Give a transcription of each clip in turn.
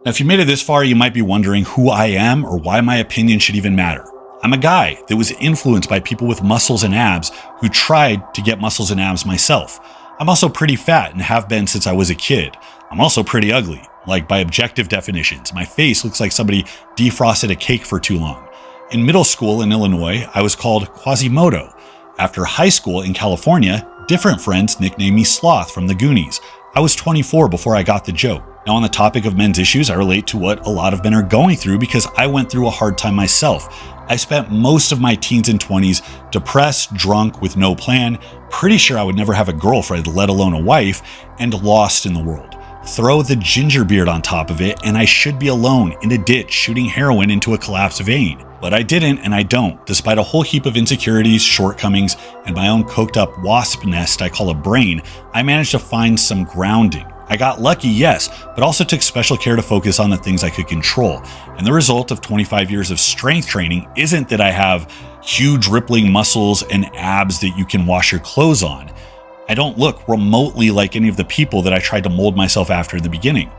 Now, if you made it this far, you might be wondering who I am or why my opinion should even matter. I'm a guy that was influenced by people with muscles and abs who tried to get muscles and abs myself. I'm also pretty fat and have been since I was a kid. I'm also pretty ugly, like by objective definitions. My face looks like somebody defrosted a cake for too long. In middle school in Illinois, I was called Quasimodo. After high school in California, different friends nicknamed me Sloth from the Goonies. I was 24 before I got the joke. Now, on the topic of men's issues, I relate to what a lot of men are going through because I went through a hard time myself. I spent most of my teens and 20s depressed, drunk, with no plan, pretty sure I would never have a girlfriend, let alone a wife, and lost in the world. Throw the ginger beard on top of it, and I should be alone in a ditch shooting heroin into a collapsed vein. But I didn't, and I don't. Despite a whole heap of insecurities, shortcomings, and my own coked up wasp nest I call a brain, I managed to find some grounding. I got lucky, yes, but also took special care to focus on the things I could control. And the result of 25 years of strength training isn't that I have huge rippling muscles and abs that you can wash your clothes on. I don't look remotely like any of the people that I tried to mold myself after in the beginning.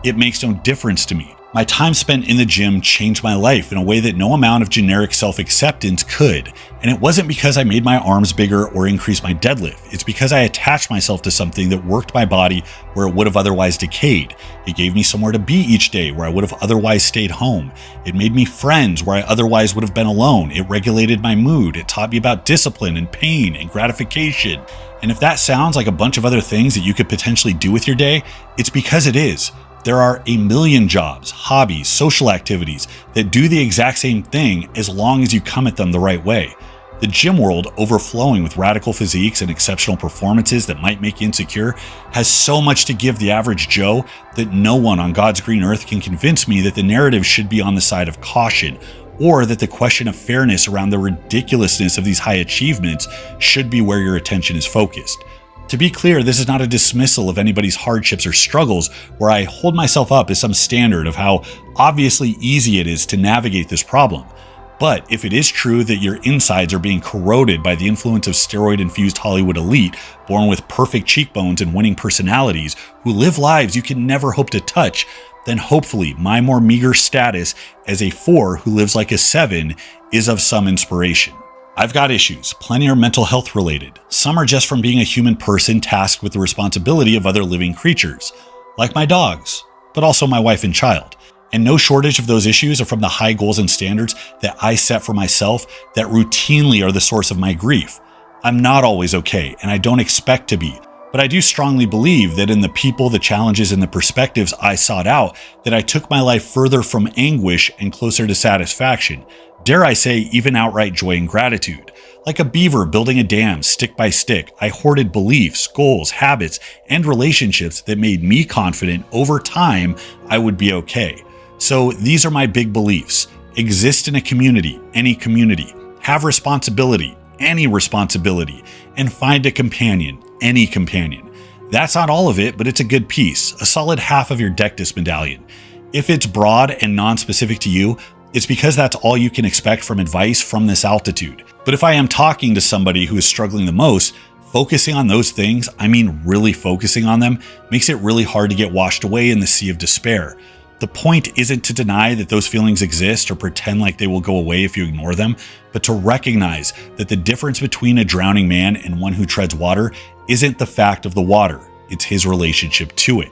It makes no difference to me. My time spent in the gym changed my life in a way that no amount of generic self-acceptance could. And it wasn't because I made my arms bigger or increased my deadlift. It's because I attached myself to something that worked my body where it would have otherwise decayed. It gave me somewhere to be each day where I would have otherwise stayed home. It made me friends where I otherwise would have been alone. It regulated my mood. It taught me about discipline and pain and gratification. And if that sounds like a bunch of other things that you could potentially do with your day, it's because it is. There are a million jobs, hobbies, social activities that do the exact same thing as long as you come at them the right way. The gym world, overflowing with radical physiques and exceptional performances that might make you insecure, has so much to give the average Joe that no one on God's green earth can convince me that the narrative should be on the side of caution, or that the question of fairness around the ridiculousness of these high achievements should be where your attention is focused. To be clear, this is not a dismissal of anybody's hardships or struggles where I hold myself up as some standard of how obviously easy it is to navigate this problem. But if it is true that your insides are being corroded by the influence of steroid-infused Hollywood elite born with perfect cheekbones and winning personalities who live lives you can never hope to touch, then hopefully my more meager status as a 4 who lives like a 7 is of some inspiration. I've got issues. Plenty are mental health related. Some are just from being a human person tasked with the responsibility of other living creatures, like my dogs, but also my wife and child. And no shortage of those issues are from the high goals and standards that I set for myself that routinely are the source of my grief. I'm not always okay, and I don't expect to be, but I do strongly believe that in the people, the challenges, and the perspectives I sought out, that I took my life further from anguish and closer to satisfaction. Dare I say, even outright joy and gratitude. Like a beaver building a dam stick by stick, I hoarded beliefs, goals, habits, and relationships that made me confident over time I would be okay. So these are my big beliefs. Exist in a community, any community. Have responsibility, any responsibility. And find a companion, any companion. That's not all of it, but it's a good piece, a solid half of your Dectus medallion. If it's broad and non-specific to you, it's because that's all you can expect from advice from this altitude. But if I am talking to somebody who is struggling the most, focusing on those things, I mean really focusing on them, makes it really hard to get washed away in the sea of despair. The point isn't to deny that those feelings exist or pretend like they will go away if you ignore them, but to recognize that the difference between a drowning man and one who treads water isn't the fact of the water, it's his relationship to it.